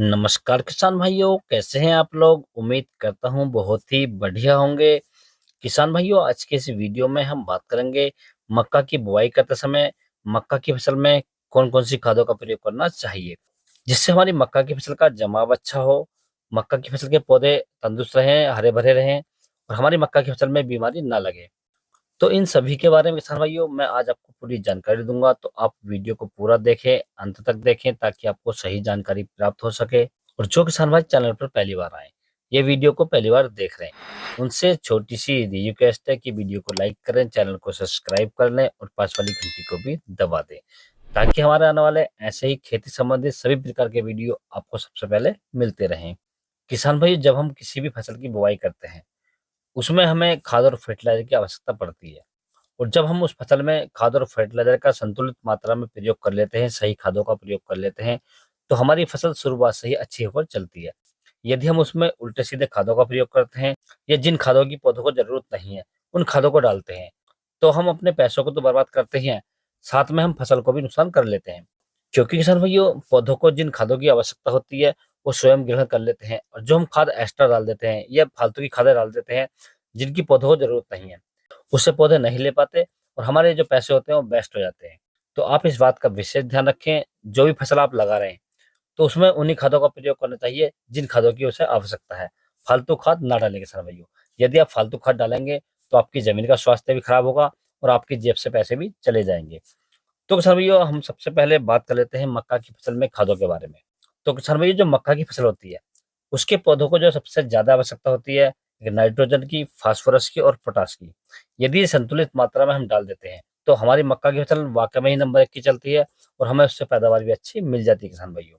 नमस्कार किसान भाइयों, कैसे हैं आप लोग? उम्मीद करता हूँ बहुत ही बढ़िया होंगे। किसान भाइयों, आज के इस वीडियो में हम बात करेंगे मक्का की बुआई करते समय मक्का की फसल में कौन-कौन सी खादों का प्रयोग करना चाहिए, जिससे हमारी मक्का की फसल का जमाव अच्छा हो, मक्का की फसल के पौधे तंदुरुस्त रहें, हरे-भरे रहें और हमारी मक्का की फसल में बीमारी ना लगे। तो इन सभी के बारे में किसान भाइयों मैं आज आपको पूरी जानकारी दूँगा, तो आप वीडियो को पूरा देखें, अंत तक देखें ताकि आपको सही जानकारी प्राप्त हो सके। और जो किसान भाई चैनल पर पहली बार आए, ये वीडियो को पहली बार देख रहे हैं, उनसे छोटी-सी रिक्वेस्ट है कि वीडियो को लाइक करें, चैनल को सब्सक्राइब कर लें और पास वाली घंटी को भी दबा दें, ताकि हमारे आने वाले ऐसे ही खेती संबंधित सभी प्रकार के वीडियो आपको सबसे पहले मिलते रहें। किसान भाई, जब हम किसी भी फसल की बुआई करते हैं, उसमें हमें खाद और फर्टिलाइज़र की आवश्यकता पड़ती है। और जब हम उस फसल में खाद और फर्टिलाइज़र का संतुलित मात्रा में प्रयोग कर लेते हैं, सही खादों का प्रयोग कर लेते हैं, तो हमारी फसल शुरुआत से ही अच्छी होकर चलती है। यदि हम उसमें उल्टे-सीधे खादों का प्रयोग करते हैं या जिन खादों की पौधों को ज़रूरत नहीं है, उन खादों को डालते हैं, तो हम अपने पैसों को तो बर्बाद करते ही हैं, साथ में हम फसल को भी नुकसान कर लेते हैं। क्योंकि किसान भाइयों, पौधों को जिन खादों की आवश्यकता होती है, वो स्वयं ग्रहण कर लेते हैं और जो हम खाद एक्स्ट्रा डाल देते हैं या फालतू की खादें डाल देते हैं, जिनकी पौधों को ज़रूरत नहीं है, उससे पौधे नहीं ले पाते और हमारे जो पैसे होते हैं वो वेस्ट हो जाते हैं। तो आप इस बात का विशेष ध्यान रखें, जो भी फसल आप लगा रहे हैं, तो उसमें उन्हीं खादों का प्रयोग करना चाहिए जिन खादों की उसे आवश्यकता है। फालतू खाद ना डालें किसान भाइयों। यदि आप फालतू खाद डालेंगे, तो आपकी ज़मीन का स्वास्थ्य भी खराब होगा और आपकी जेब से पैसे भी चले जाएँगे। तो किसान भाइयों, हम सबसे पहले बात कर लेते हैं मक्का की फसल में खादों के बारे में। तो किसान भाइयों, जो मक्का की फसल होती है, उसके पौधों को जो सबसे ज़्यादा आवश्यकता होती है, नाइट्रोजन की, फास्फोरस की और पोटाश की। यदि संतुलित मात्रा में हम डाल देते हैं, तो हमारी मक्का की फसल वाक़ई में ही नंबर 1 की चलती है और हमें उससे पैदावार भी अच्छी मिल जाती है किसान भाइयों।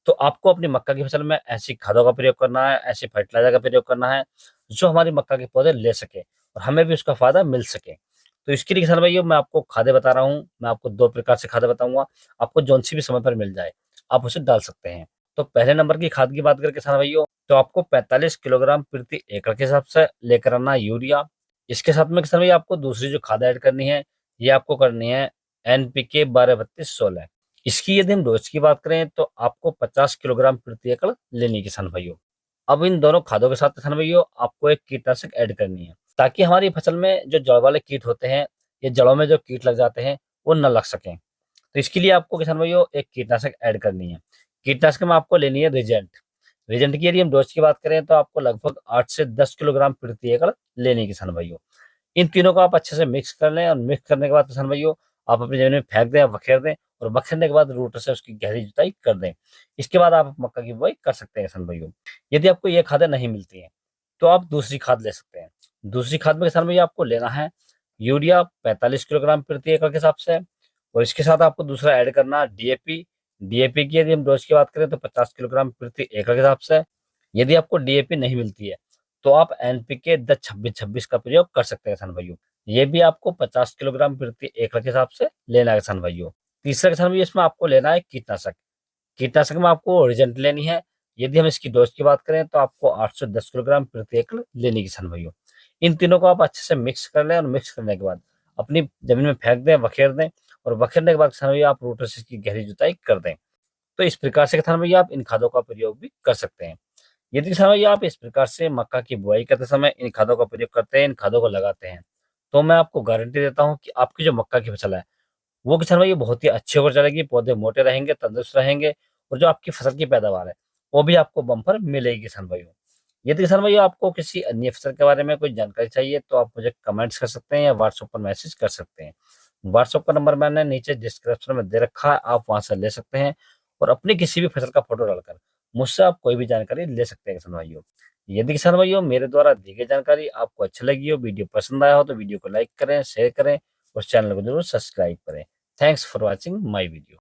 तो आपको अपनी मक्का की फसल में ऐसी खादों का प्रयोग करना है, ऐसे फर्टिलाइज़र का प्रयोग करना है, जो हमारी मक्का के पौधे ले सकें और हमें भी उसका फ़ायदा मिल सके। तो इसके लिए किसान भाइयों मैं आपको खादें बता रहा हूँ, मैं आपको 2 प्रकार से खादें बताऊँगा, आपको जौन-सी भी समय पर मिल जाए, आप उसे डाल सकते हैं। तो पहले नंबर की खाद की बात करें किसान भाइयों, तो आपको 45 किलोग्राम प्रति एकड़ के हिसाब से लेकर आना है यूरिया। इसके साथ में किसान भैया आपको दूसरी जो खाद ऐड करनी है, ये आपको करनी है एनपीके 12-32-16। इसकी यदि हम डोज़ की बात करें तो आपको 50 किलोग्राम प्रति एकड़ लेनी है किसान भाइयों। अब इन दोनों खादों के साथ किसान भाइयों आपको एक कीटनाशक ऐड करनी है, ताकि हमारी फसल में जो जड़ वाले कीट होते हैं, या जड़ों में जो कीट लग जाते हैं, वो ना लग सकें। तो इसके लिए आपको किसान भाइयों एक कीटनाशक ऐड करनी है। कीटनाशक में आपको लेनी है रीजेंट। रीजेंट की यदि हम डोज़ की बात करें तो आपको लगभग 8 से 10 किलोग्राम प्रति एकड़ लेनी है किसान भाइयों। इन तीनों को आप अच्छे से मिक्स कर लें और मिक्स करने के बाद किसान भाइयों आप अपनी ज़मीन में फेंक दें, बखेर दें और बखेरने के बाद रूटर से उसकी गहरी जुताई कर दें। इसके बाद आप मक्का की बुआई कर सकते हैं किसान भाइयों। यदि आपको ये खादें नहीं मिलती हैं, तो आप दूसरी खाद ले सकते हैं। दूसरी खाद में किसान भैया आपको लेना है यूरिया 45 किलोग्राम प्रति एकड़ के हिसाब से और इसके साथ आपको दूसरा ऐड करना है डीएपी। डीएपी की यदि हम डोज़ की बात करें तो 50 किलोग्राम प्रति एकड़ के हिसाब से। यदि आपको डीएपी नहीं मिलती है, तो आप एनपीके 10-26-26 का प्रयोग कर सकते हैं किसान भाइयों। ये भी आपको 50 किलोग्राम प्रति एकड़ के हिसाब से लेना है किसान भाइयों। तीसरा किसान भाइयों, इसमें आपको लेना है कीटनाशक। कीटनाशक में आपको ओरिजेंट लेनी है। यदि हम इसकी डोज़ की बात करें तो आपको 810 किलोग्राम प्रति एकड़ लेनी है किसान भाइयों। इन तीनों को आप अच्छे से मिक्स कर लें और मिक्स करने के बाद अपनी ज़मीन में फेंक दें, बखेर दें और बखेरने के बाद किसान भैया आप रोटर से इसकी गहरी जुताई कर दें। तो इस प्रकार से किसान भैया आप इन खादों का प्रयोग भी कर सकते हैं। यदि किसान भैया आप इस प्रकार से मक्का की बुआई करते समय इन खादों का प्रयोग करते हैं, इन खादों को लगाते हैं, तो मैं आपको गारंटी देता हूँ कि आपकी जो मक्का की फसल है, वो किसान भाई बहुत ही अच्छी होकर चलेगी, पौधे मोटे रहेंगे, तंदुरुस्त रहेंगे और जो आपकी फसल की पैदावार है, वो भी आपको बम्पर मिलेगी किसान भाइयों। यदि किसान भाइयों आपको किसी अन्य फसल के बारे में कोई जानकारी चाहिए, तो आप मुझे कमेंट्स कर सकते हैं या व्हाट्सएप पर मैसेज कर सकते हैं। व्हाट्सएप का नंबर मैंने नीचे डिस्क्रिप्शन में दे रखा है, आप वहाँ से ले सकते हैं और अपनी किसी भी फसल का फ़ोटो डालकर मुझसे आप कोई भी जानकारी ले सकते हैं किसान भाइयों। यदि किसान भाइयों मेरे द्वारा दी गई जानकारी आपको अच्छी लगी हो, वीडियो पसंद आया हो, तो वीडियो को लाइक करें, शेयर करें और चैनल को ज़रूर सब्सक्राइब करें। Thanks for watching my video.